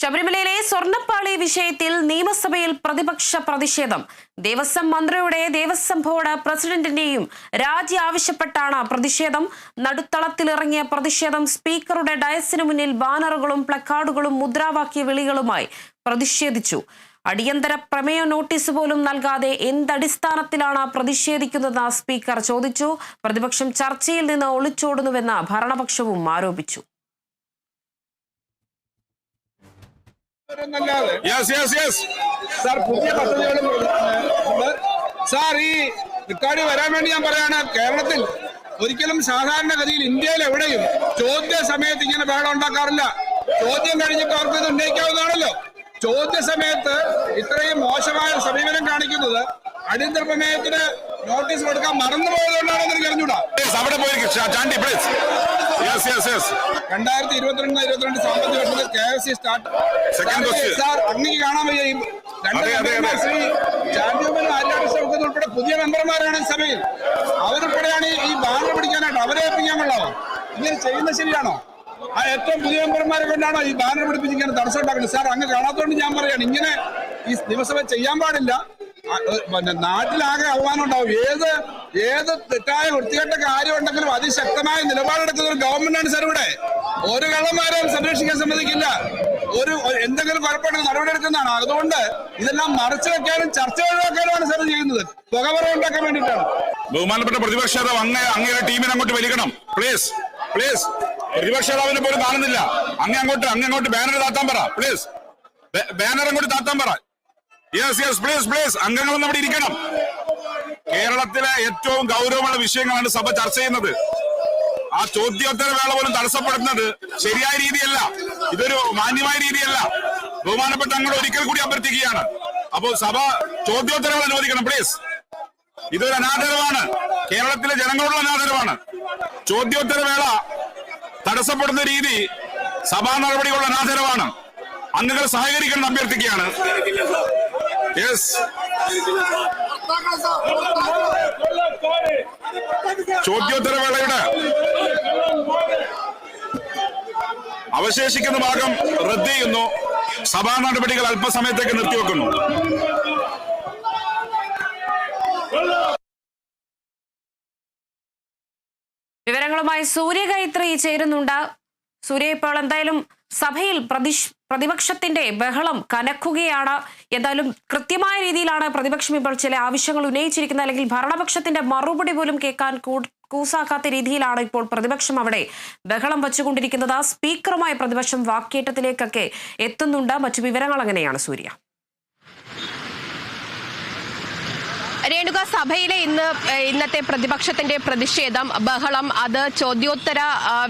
ശബരിമലയിലെ സ്വർണ്ണപ്പാളി വിഷയത്തിൽ നിയമസഭയിൽ പ്രതിപക്ഷ പ്രതിഷേധം. ദേവസ്വം മന്ത്രിയുടെ ദേവസ്വം ബോർഡ് പ്രസിഡന്റിന്റെയും രാജി ആവശ്യപ്പെട്ടാണ് പ്രതിഷേധം. നടുത്തളത്തിലിറങ്ങിയ പ്രതിഷേധം സ്പീക്കറുടെ ഡയസിനു മുന്നിൽ ബാനറുകളും പ്ലക്കാർഡുകളും മുദ്രാവാക്യ വിളികളുമായി പ്രതിഷേധിച്ചു. അടിയന്തര പ്രമേയ നോട്ടീസ് പോലും നൽകാതെ എന്തടിസ്ഥാനത്തിലാണ് പ്രതിഷേധിക്കുന്നതെന്ന് സ്പീക്കർ ചോദിച്ചു. പ്രതിപക്ഷം ചർച്ചയിൽ നിന്ന് ഒളിച്ചോടുന്നുവെന്ന് ഭരണപക്ഷവും ആരോപിച്ചു. സാർ, പുതിയ പദ്ധതികളും സാർ ഈ റെക്കോർഡ് വരാൻ വേണ്ടി ഞാൻ പറയാണ്. കേരളത്തിൽ ഒരിക്കലും സാധാരണഗതിയിൽ ഇന്ത്യയിൽ എവിടെയും ചോദ്യ സമയത്ത് ഇങ്ങനെ ബഹളം ഉണ്ടാക്കാറില്ല. ചോദ്യം കഴിഞ്ഞിട്ട് അവർക്ക് ഇത് ഉന്നയിക്കാവുന്നതാണല്ലോ. ചോദ്യ സമയത്ത് ഇത്രയും മോശമായ സമീപനം കാണിക്കുന്നത് അടിയന്തര പ്രമേയത്തിന് നോട്ടീസ് കൊടുക്കാൻ മറന്നുപോയതുകൊണ്ടാണോ എന്ന് എനിക്ക് അറിഞ്ഞൂടാ. 2022-23 സാമ്പത്തിക വർഷത്തിൽ KFC സ്റ്റാർട്ട് സാർ അങ്ങേക്ക് കാണാൻ വയ്യ. ഈ ശ്രീ ചാണ്ടിയമ്മനും ആര്യാകൃഷ്ണൻ ഉൾപ്പെടെ പുതിയ മെമ്പർമാരാണ് സഭയിൽ. അവരുൾപ്പെടെയാണ് ഈ ബാനർ പിടിക്കാനായിട്ട് അവരെ ഏൽപ്പിക്കാൻ കൊള്ളാമോ? ഇങ്ങനെ ചെയ്യുന്നത് ശരിയാണോ? ആ ഏറ്റവും പുതിയ മെമ്പർമാരെ കൊണ്ടാണോ ഈ ബാനർ പിടിപ്പിച്ച് ഇങ്ങനെ തടസ്സം ഉണ്ടാക്കുന്നത്? സാർ അങ്ങ് കാണാത്തതുകൊണ്ട് ഞാൻ പറയാണ്, ഇങ്ങനെ ഈ നിയമസഭ ചെയ്യാൻ പാടില്ല. നാട്ടിലാകെ ആഹ്വാനം ഉണ്ടാവും. ഏത് തെറ്റായ വൃത്തികെട്ട കാര്യം ഉണ്ടെങ്കിലും അതിശക്തമായ നിലപാടെടുക്കുന്ന ഒരു ഗവൺമെന്റാണ് സാർ ഇവിടെ. ഒരു കള്ളന്മാരെയും സംരക്ഷിക്കാൻ സമ്മതിക്കില്ല. എന്തെങ്കിലും കുഴപ്പമുണ്ടെങ്കിൽ നടപടി എടുക്കുന്നതാണ്. അതുകൊണ്ട് ഇതെല്ലാം മറച്ചു വെക്കാനും ചർച്ച ഒഴിവാക്കാനുമാണ് സാർ ചെയ്യുന്നത്. പുകവറ ഉണ്ടാക്കാൻ വേണ്ടിയിട്ടാണ്. ബഹുമാനപ്പെട്ട പ്രതിപക്ഷ നേതാവ് അങ്ങയുടെ ടീമിനെ അങ്ങോട്ട് വലിക്കണം പ്ലീസ്. പ്രതിപക്ഷ നേതാവിനെ പോലും കാണുന്നില്ല. അങ്ങോട്ട് ബാനർ താത്താൻ പറ പ്ലീസ്. ബാനർ അങ്ങോട്ട് താത്താൻ പറ. പ്ലീസ് അംഗങ്ങളൊന്നും അവിടെ ഇരിക്കണം. കേരളത്തിലെ ഏറ്റവും ഗൗരവമുള്ള വിഷയങ്ങളാണ് സഭ ചർച്ച ചെയ്യുന്നത്. ആ ചോദ്യോത്തര വേള പോലും തടസ്സപ്പെടുന്നത് ശരിയായ രീതിയല്ല. ഇതൊരു മാന്യമായ രീതിയല്ല. ബഹുമാനപ്പെട്ട അംഗങ്ങൾ ഒരിക്കൽ കൂടി അഭ്യർത്ഥിക്കുകയാണ്. അപ്പോൾ സഭ ചോദ്യോത്തരങ്ങൾ അനുവദിക്കണം പ്ലീസ്. ഇതൊരു അനാദരവാണ്. കേരളത്തിലെ ജനങ്ങളോടുള്ള അനാദരവാണ്. ചോദ്യോത്തര വേള തടസ്സപ്പെടുന്ന രീതി സഭാ നടപടികളുടെ അനാദരവാണ്. അംഗങ്ങൾ സഹകരിക്കണം അഭ്യർത്ഥിക്കുകയാണ്. ചോദ്യോത്തര വേളയുടെ അവശേഷിക്കുന്ന ഭാഗം റദ്ദ് ചെയ്യുന്നു. സഭാ നടപടികൾ അല്പസമയത്തേക്ക് നിർത്തിവെക്കുന്നു. വിവരങ്ങളുമായി സൂര്യഗായത്രി ചേരുന്നുണ്ട്. സൂര്യ, ഇപ്പോൾ എന്തായാലും സഭയിൽ പ്രതിപക്ഷത്തിന്റെ ബഹളം കനക്കുകയാണ്. എന്തായാലും കൃത്യമായ രീതിയിലാണ് പ്രതിപക്ഷം ഇപ്പോൾ ചില ആവശ്യങ്ങൾ ഉന്നയിച്ചിരിക്കുന്നത്. അല്ലെങ്കിൽ ഭരണപക്ഷത്തിന്റെ മറുപടി പോലും കേൾക്കാൻ കൂസാക്കാത്ത രീതിയിലാണ് ഇപ്പോൾ പ്രതിപക്ഷം അവിടെ ബഹളം വച്ചുകൊണ്ടിരിക്കുന്നത്. സ്പീക്കറുമായി പ്രതിപക്ഷം വാക്കേറ്റത്തിലേക്കൊക്കെ എത്തുന്നുണ്ട്. മറ്റു വിവരങ്ങൾ എങ്ങനെയാണ് സൂര്യ? രേണുക, സഭയിലെ ഇന്നത്തെ പ്രതിപക്ഷത്തിന്റെ പ്രതിഷേധം, ബഹളം, അത് ചോദ്യോത്തര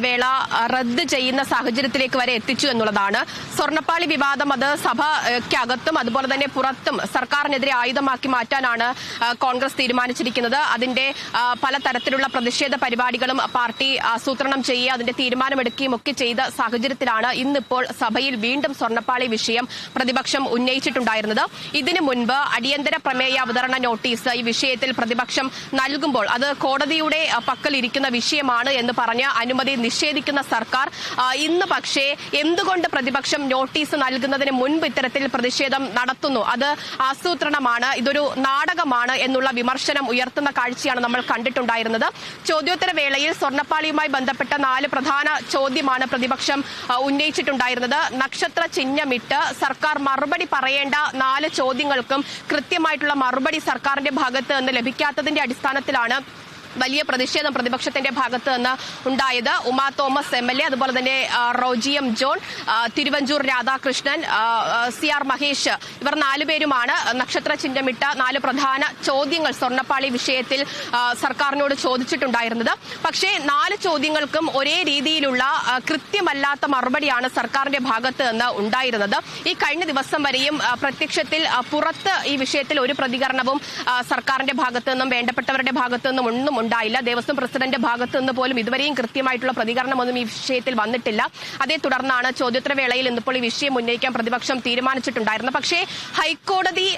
വേള റദ്ദ് ചെയ്യുന്ന സാഹചര്യത്തിലേക്ക് വരെ എത്തിച്ചു എന്നുള്ളതാണ്. സ്വർണ്ണപ്പാളി വിവാദം അത് സഭയ്ക്കകത്തും അതുപോലെ തന്നെ പുറത്തും സർക്കാരിനെതിരെ ആയുധമാക്കി മാറ്റാനാണ് കോൺഗ്രസ് തീരുമാനിച്ചിരിക്കുന്നത്. അതിന്റെ പലതരത്തിലുള്ള പ്രതിഷേധ പരിപാടികളും പാർട്ടി ആസൂത്രണം ചെയ്യുക, അതിന്റെ തീരുമാനമെടുക്കുകയും ഒക്കെ ചെയ്ത സാഹചര്യത്തിലാണ് ഇന്നിപ്പോൾ സഭയിൽ വീണ്ടും സ്വർണ്ണപ്പാളി വിഷയം പ്രതിപക്ഷം ഉന്നയിച്ചിട്ടുണ്ടായിരുന്നത്. ഇതിനു മുൻപ് അടിയന്തര പ്രമേയ അവതരണ നോട്ടീസ് ഈ വിഷയത്തിൽ പ്രതിപക്ഷം നൽകുമ്പോൾ അത് കോടതിയുടെ പക്കൽ ഇരിക്കുന്ന വിഷയമാണ് എന്ന് പറഞ്ഞ് അനുമതി നിഷേധിക്കുന്ന സർക്കാർ ഇന്ന് പക്ഷേ എന്തുകൊണ്ട് പ്രതിപക്ഷം നോട്ടീസ് നൽകുന്നതിന് മുൻപ് ഇത്തരത്തിൽ പ്രതിഷേധം നടത്തുന്നു? അത് ആസൂത്രണമാണ്, ഇതൊരു നാടകമാണ് എന്നുള്ള വിമർശനം ഉയർത്തുന്ന കാഴ്ചയാണ് നമ്മൾ കണ്ടിട്ടുണ്ടായിരുന്നത്. ചോദ്യോത്തര വേളയിൽ സ്വർണ്ണപ്പാളിയുമായി ബന്ധപ്പെട്ട 4 പ്രധാന ചോദ്യമാണ് പ്രതിപക്ഷം ഉന്നയിച്ചിട്ടുണ്ടായിരുന്നത്. നക്ഷത്ര ചിഹ്നമിട്ട് സർക്കാർ മറുപടി പറയേണ്ട 4 ചോദ്യങ്ങൾക്കും കൃത്യമായിട്ടുള്ള മറുപടി സർക്കാരിന്റെ ഭാഗത്ത് നിന്ന് ലഭിക്കാത്തതിന്റെ അടിസ്ഥാനത്തിലാണ് വലിയ പ്രതിഷേധം പ്രതിപക്ഷത്തിന്റെ ഭാഗത്ത് നിന്ന് ഉണ്ടായത്. ഉമാ തോമസ് MLA, അതുപോലെ തന്നെ Roji M John, Thiruvanchoor Radhakrishnan, CR Mahesh, ഇവർ 4 പേരുമാണ് നക്ഷത്ര ചിഹ്നമിട്ട 4 പ്രധാന ചോദ്യങ്ങൾ സ്വർണ്ണപ്പാളി വിഷയത്തിൽ സർക്കാരിനോട് ചോദിച്ചിട്ടുണ്ടായിരുന്നത്. പക്ഷേ 4 ചോദ്യങ്ങൾക്കും ഒരേ രീതിയിലുള്ള കൃത്യമല്ലാത്ത മറുപടിയാണ് സർക്കാരിന്റെ ഭാഗത്ത് നിന്ന് ഉണ്ടായിരുന്നത്. ഈ കഴിഞ്ഞ ദിവസം വരെയും പ്രത്യക്ഷത്തിൽ പുറത്ത് ഈ വിഷയത്തിൽ ഒരു പ്രതികരണവും സർക്കാരിന്റെ ഭാഗത്തു നിന്നും വേണ്ടപ്പെട്ടവരുടെ ഭാഗത്തു നിന്നും ഒന്നും ഉണ്ടായില്ല. ദേവസ്വം പ്രസിഡന്റ് ഭാഗത്തു നിന്ന് പോലും ഇതുവരെയും കൃത്യമായിട്ടുള്ള പ്രതികരണമൊന്നും ഈ വിഷയത്തിൽ വന്നിട്ടില്ല. അതേ തുടർന്നാണ് ചോദ്യോത്തര വേളയിൽ ഇന്നിപ്പോൾ ഈ വിഷയം ഉന്നയിക്കാൻ പ്രതിപക്ഷം തീരുമാനിച്ചിട്ടുണ്ടായിരുന്നത്. പക്ഷേ ഹൈക്കോടതി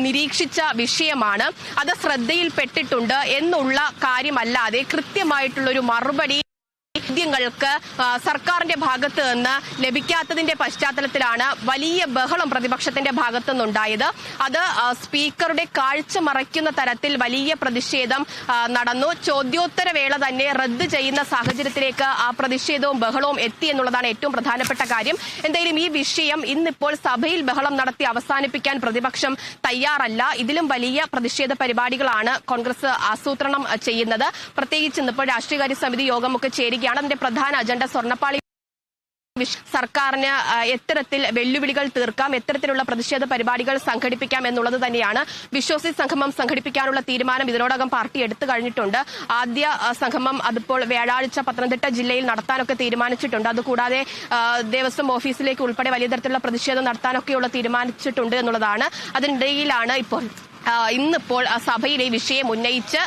നിരീക്ഷിച്ച വിഷയമാണ്, അത് ശ്രദ്ധയിൽപ്പെട്ടിട്ടുണ്ട് എന്നുള്ള കാര്യമല്ലാതെ കൃത്യമായിട്ടുള്ളൊരു മറുപടി ചോദ്യങ്ങൾക്ക് സർക്കാരിന്റെ ഭാഗത്ത് നിന്ന് ലഭിക്കാത്തതിന്റെ പശ്ചാത്തലത്തിലാണ് വലിയ ബഹളം പ്രതിപക്ഷത്തിന്റെ ഭാഗത്തു നിന്നുണ്ടായത്. അത് സ്പീക്കറുടെ കാഴ്ച മറയ്ക്കുന്ന തരത്തിൽ വലിയ പ്രതിഷേധം നടന്നു. ചോദ്യോത്തര വേള തന്നെ റദ്ദ് ചെയ്യുന്ന സാഹചര്യത്തിലേക്ക് ആ പ്രതിഷേധവും ബഹളവും എത്തി എന്നുള്ളതാണ് ഏറ്റവും പ്രധാനപ്പെട്ട കാര്യം. എന്തായാലും ഈ വിഷയം ഇന്നിപ്പോൾ സഭയിൽ ബഹളം നടത്തി അവസാനിപ്പിക്കാൻ പ്രതിപക്ഷം തയ്യാറല്ല. ഇതിലും വലിയ പ്രതിഷേധ പരിപാടികളാണ് കോൺഗ്രസ് ആസൂത്രണം ചെയ്യുന്നത്. പ്രത്യേകിച്ച് ഇന്നിപ്പോൾ രാഷ്ട്രീയകാര്യ സമിതി യോഗമൊക്കെ ചേരുകയാണ്. അതിന്റെ പ്രധാന അജണ്ട സ്വർണ്ണപ്പാളി സർക്കാരിന് എത്തരത്തിൽ വെല്ലുവിളികൾ തീർക്കാം, എത്തരത്തിലുള്ള പ്രതിഷേധ പരിപാടികൾ സംഘടിപ്പിക്കാം എന്നുള്ളത് തന്നെയാണ്. വിശ്വാസി സംഗമം സംഘടിപ്പിക്കാനുള്ള തീരുമാനം ഇതിനോടകം പാർട്ടി എടുത്തു കഴിഞ്ഞിട്ടുണ്ട്. ആദ്യ സംഗമം അതിപ്പോൾ വ്യാഴാഴ്ച പത്തനംതിട്ട ജില്ലയിൽ നടത്താനൊക്കെ തീരുമാനിച്ചിട്ടുണ്ട്. അതുകൂടാതെ ദേവസ്വം ഓഫീസിലേക്ക് ഉൾപ്പെടെ വലിയ തരത്തിലുള്ള പ്രതിഷേധം നടത്താനൊക്കെയുള്ള തീരുമാനിച്ചിട്ടുണ്ട് എന്നുള്ളതാണ്. അതിനിടയിലാണ് ഇപ്പോൾ ഇന്നിപ്പോൾ സഭയിൽ ഈ വിഷയം ഉന്നയിച്ച്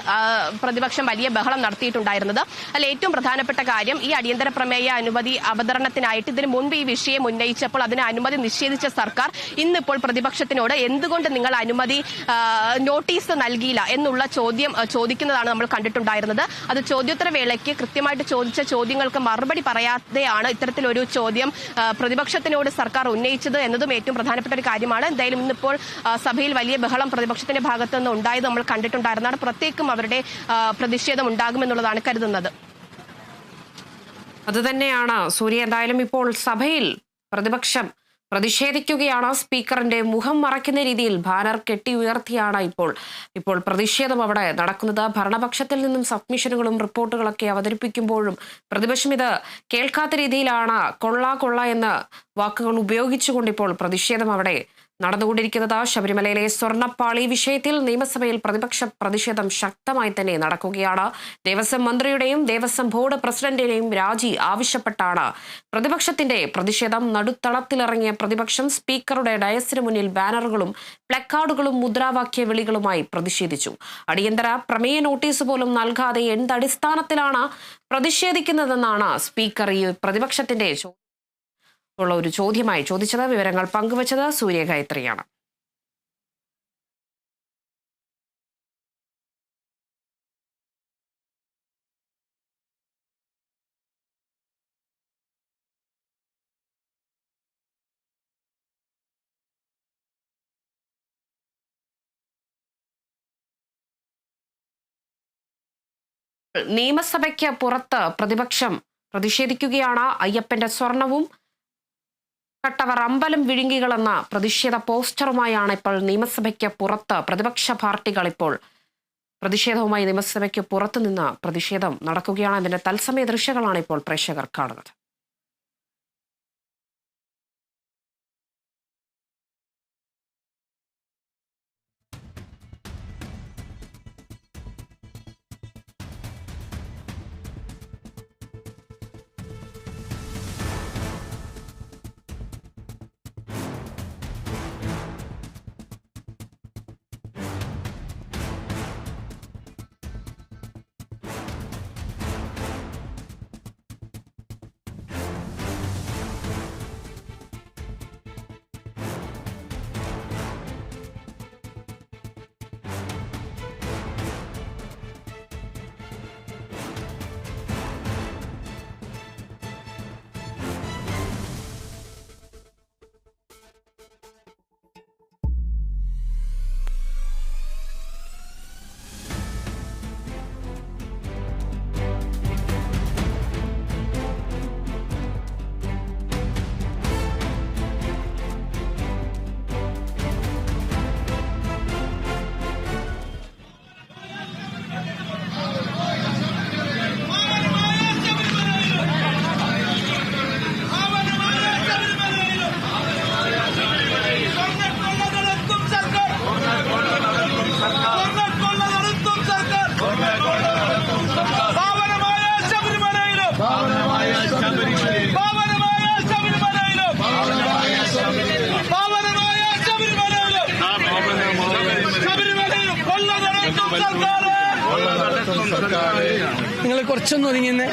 പ്രതിപക്ഷം വലിയ ബഹളം നടത്തിയിട്ടുണ്ടായിരുന്നത്. അതിൽ ഏറ്റവും പ്രധാനപ്പെട്ട കാര്യം ഈ അടിയന്തര പ്രമേയ അനുമതി അവതരണത്തിനായിട്ട് ഇതിനു മുൻപ് ഈ വിഷയം ഉന്നയിച്ചപ്പോൾ അതിന് അനുമതി നിഷേധിച്ച സർക്കാർ ഇന്നിപ്പോൾ പ്രതിപക്ഷത്തിനോട് എന്തുകൊണ്ട് നിങ്ങൾ അനുമതി നോട്ടീസ് നൽകിയില്ല എന്നുള്ള ചോദ്യം ചോദിക്കുന്നതാണ് നമ്മൾ കണ്ടിട്ടുണ്ടായിരുന്നത്. അത് ചോദ്യോത്തര വേളയ്ക്ക് കൃത്യമായിട്ട് ചോദിച്ച ചോദ്യങ്ങൾക്ക് മറുപടി പറയാതെയാണ് ഇത്തരത്തിലൊരു ചോദ്യം പ്രതിപക്ഷത്തിനോട് സർക്കാർ ഉന്നയിച്ചത് എന്നതും ഏറ്റവും പ്രധാനപ്പെട്ട ഒരു കാര്യമാണ്. എന്തായാലും ഇന്നിപ്പോൾ സഭയിൽ വലിയ ബഹളം പ്രതിപക്ഷ ഭാഗത്ത് നിന്ന് ഉണ്ടായത് നമ്മൾ കണ്ടിട്ടുണ്ടായിരുന്നതാണ്. പ്രത്യേകം അവരുടെ പ്രതിഷേധം ഉണ്ടാകുമെന്നുള്ളതാണ് കരുതുന്നത്. അതുതന്നെയാണ് സൂര്യ. എന്തായാലും ഇപ്പോൾ സഭയിൽ പ്രതിപക്ഷം പ്രതിഷേധിക്കുകയാണ്. സ്പീക്കറിന്റെ മുഖം മറയ്ക്കുന്ന രീതിയിൽ ബാനർ കെട്ടി ഉയർത്തിയാണ് ഇപ്പോൾ പ്രതിഷേധം അവിടെ നടക്കുന്നത്. ഭരണപക്ഷത്തിൽ നിന്നും സബ്മിഷനുകളും റിപ്പോർട്ടുകളൊക്കെ അവതരിപ്പിക്കുമ്പോഴും പ്രതിപക്ഷം ഇത് കേൾക്കാത്ത രീതിയിലാണ് കൊള്ള എന്ന വാക്കുകൾ ഉപയോഗിച്ചുകൊണ്ട് ഇപ്പോൾ പ്രതിഷേധം അവിടെ നടന്നുകൊണ്ടിരിക്കുന്നത്. ശബരിമലയിലെ സ്വർണ്ണപ്പാളി വിഷയത്തിൽ നിയമസഭയിൽ പ്രതിപക്ഷ പ്രതിഷേധം ശക്തമായി തന്നെ നടക്കുകയാണ്. ദേവസ്വം മന്ത്രിയുടെയും ദേവസ്വം ബോർഡ് പ്രസിഡന്റിന്റെയും രാജി ആവശ്യപ്പെട്ടാണ് പ്രതിപക്ഷത്തിന്റെ പ്രതിഷേധം. നടുത്തളത്തിലിറങ്ങിയ പ്രതിപക്ഷം സ്പീക്കറുടെ ഡയസിന് മുന്നിൽ ബാനറുകളും പ്ലക്കാർഡുകളും മുദ്രാവാക്യ വിളികളുമായി പ്രതിഷേധിച്ചു. അടിയന്തര പ്രമേയ നോട്ടീസ് പോലും നൽകാതെ എന്തടിസ്ഥാനത്തിലാണ് പ്രതിഷേധിക്കുന്നതെന്നാണ് സ്പീക്കർ ഈ പ്രതിപക്ഷത്തിന്റെ ഉള്ള ഒരു ചോദ്യമായി ചോദിച്ചത്. വിവരങ്ങൾ പങ്കുവച്ചത് സൂര്യഗായത്രിയാണ്. നിയമസഭയ്ക്ക് പുറത്ത് പ്രതിപക്ഷം പ്രതിഷേധിക്കുകയാണ്. അയ്യപ്പന്റെ സ്വർണവും കട്ടവർ അമ്പലം വിഴുങ്ങികളെന്ന പ്രതിഷേധ പോസ്റ്ററുമായാണ് ഇപ്പോൾ നിയമസഭയ്ക്ക് പുറത്ത് പ്രതിപക്ഷ പാർട്ടികൾ ഇപ്പോൾ പ്രതിഷേധവുമായി നിയമസഭയ്ക്ക് പുറത്തുനിന്ന് പ്രതിഷേധം നടക്കുകയാണ്. അതിന്റെ തത്സമയ ദൃശ്യങ്ങളാണ് ഇപ്പോൾ പ്രേക്ഷകർ കാണുന്നത്. നിങ്ങൾ കുറച്ചൊന്നും ഒതുങ്ങിയെന്ന്